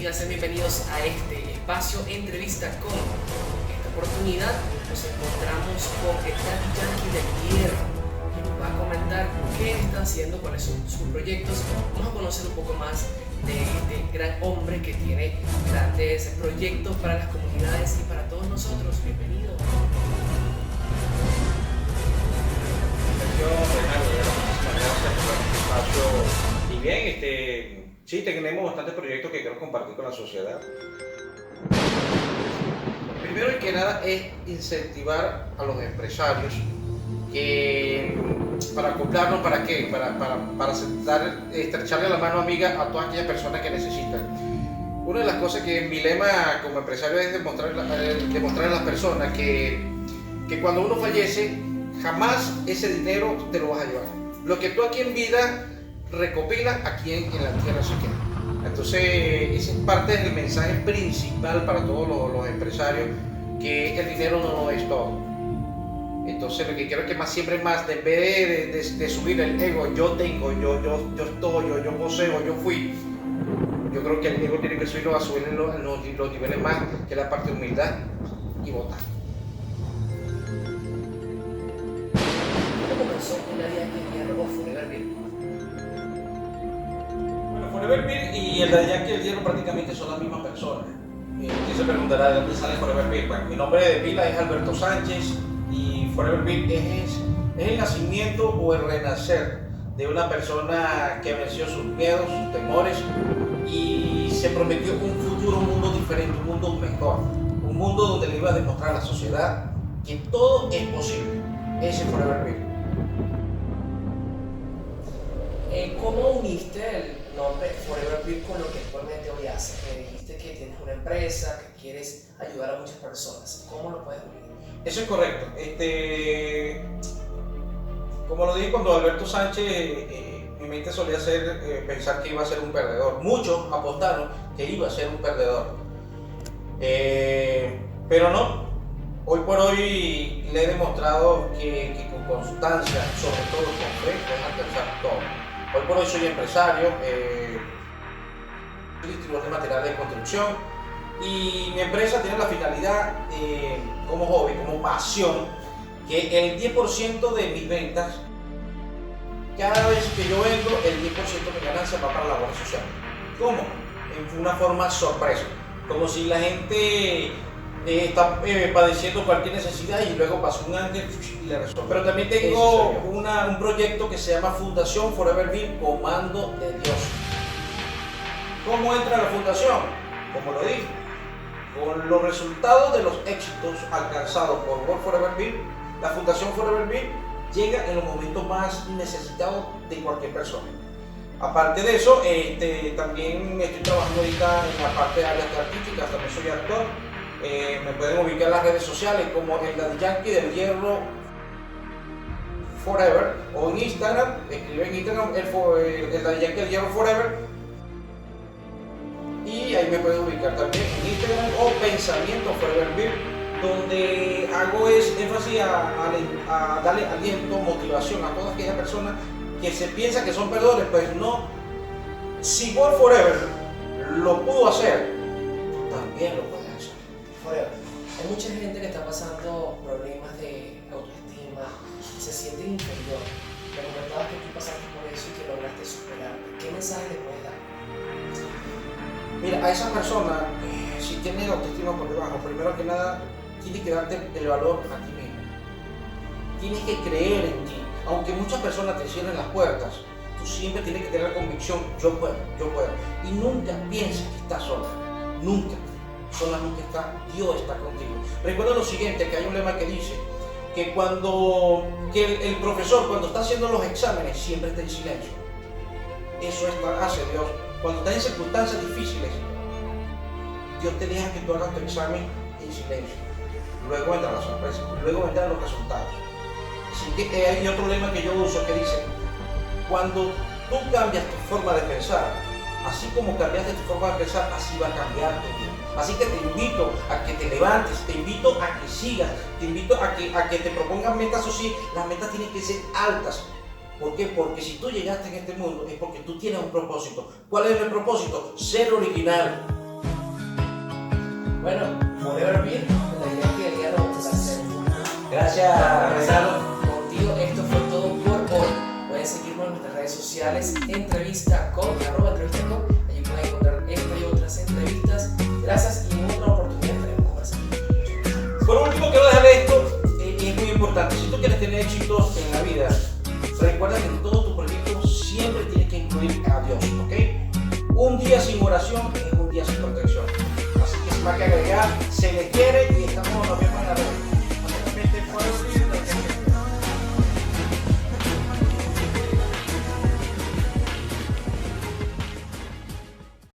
amigas, sean bienvenidos a este espacio Entrevista con. En esta oportunidad nos encontramos con el Daddy Yankee del Hierro, que nos va a comentar qué está haciendo, cuáles son sus proyectos. Vamos a conocer un poco más de este gran hombre que tiene grandes proyectos para las comunidades y para todos nosotros. Bienvenido. Muchísimas gracias por este espacio. Y bien, sí, tenemos bastantes proyectos que queremos compartir con la sociedad. Primero y que nada es incentivar a los empresarios que para acoplarnos, ¿para qué? Para estrecharle la mano amiga a todas aquellas personas que necesitan. Una de las cosas que mi lema como empresario es demostrarle a las personas que cuando uno fallece, jamás ese dinero te lo vas a llevar. Lo que tú aquí en vida recopilas, aquí en la tierra se queda. Entonces, ese es parte del mensaje principal para todos los empresarios, que el dinero no lo es todo. Entonces, lo que quiero es que siempre más, en vez de subir el ego, yo tengo, yo estoy, yo poseo, yo fui, yo creo que el ego tiene que subirlo a subir los niveles más, que es la parte de humildad y votar. ¿Cómo comenzó el Daddy Yankee del Hierro o Forever Bill? Bueno, Forever Bill y el Daddy Yankee del Hierro prácticamente son las mismas personas. ¿Quién se preguntará de dónde sale Forever Bill? Bueno, mi nombre de pila es Alberto Sánchez y Forever Bill es el nacimiento o el renacer de una persona que venció sus miedos, sus temores y se prometió un futuro, un mundo diferente, un mundo mejor, un mundo donde le iba a demostrar a la sociedad que todo es posible. Ese es Forever Bill. ¿Cómo uniste el nombre Forever Bill con lo que actualmente hoy haces? Me dijiste que tienes una empresa, que quieres ayudar a muchas personas. ¿Cómo lo puedes unir? Eso es correcto. Como lo dije cuando Alberto Sánchez, mi mente solía pensar que iba a ser un perdedor. Muchos apostaron que iba a ser un perdedor. Pero no. Hoy por hoy le he demostrado que con constancia, sobre todo con fe, puedes alcanzar todo. Hoy por hoy soy empresario, distribuidor de materiales de construcción y mi empresa tiene la finalidad como hobby, como pasión, que el 10% de mis ventas, cada vez que yo vendo, el 10% de mi ganancia va para la labor social. ¿Cómo? En una forma sorpresa, como si la gente está padeciendo cualquier necesidad y luego pasa un ángel y le resuelve. Pero también tengo un proyecto que se llama Fundación Forever Bill, Comando de Dios. ¿Cómo entra la fundación? Como lo dije, con los resultados de los éxitos alcanzados por World Forever Bill, la Fundación Forever Bill llega en los momentos más necesitados de cualquier persona. Aparte de eso, también estoy trabajando ahorita en la parte de áreas artísticas, también soy actor. Me pueden ubicar en las redes sociales como el Daddy Yankee del Hierro Forever, o en Instagram, escribe en Instagram el Daddy Yankee del Hierro Forever y ahí me pueden ubicar también en Instagram o Pensamiento Forever Bill, donde hago énfasis a darle aliento, motivación a todas aquellas personas que se piensan que son perdedores. Pues no, si World Forever lo pudo hacer, tú también lo puedes hacer. Forever. Hay mucha gente que está pasando problemas de autoestima, se siente inferior. Me comentabas que tú pasaste por eso y que lograste superarte. ¿Qué mensaje le puedes dar? Mira, a esa persona, si tiene autoestima por debajo, primero que nada, tienes que darte el valor a ti mismo. Tienes que creer en ti. Aunque muchas personas te cierren las puertas, tú siempre tienes que tener la convicción, yo puedo. Y nunca pienses que estás sola. Nunca. Sola nunca está, Dios está contigo. Recuerda lo siguiente, que hay un lema que dice que el profesor cuando está haciendo los exámenes siempre está en silencio. Eso hace Dios. Cuando estás en circunstancias difíciles, Dios te deja que tú hagas tu examen en silencio. Luego vendrá la sorpresa, luego vendrán los resultados. Así que hay otro lema que yo uso que dice, cuando tú cambias tu forma de pensar, así como cambiaste tu forma de pensar, así va a cambiar tu vida. Así que te invito a que te levantes, te invito a que sigas, te invito a que te propongas metas, o sí, las metas tienen que ser altas. ¿Por qué? Porque si tú llegaste en este mundo es porque tú tienes un propósito. ¿Cuál es el propósito? Ser original. Bueno, Forever Beer, la idea que el día lo vamos a hacer. Gracias, Gonzalo. Contigo, esto fue todo por hoy. Pueden seguirnos en nuestras redes sociales, entrevista con, @entrevista con. Allí pueden encontrar esta y otras entrevistas. Gracias y en otra oportunidad estaremos conversando. Por último, quiero dejarle esto, y es muy importante. Si tú quieres tener éxito en la vida, recuerda que en todo tu proyecto siempre tienes que incluir a Dios, ¿ok? Un día sin oración es un día sin protección. Así que sin más que agregar, se le quiere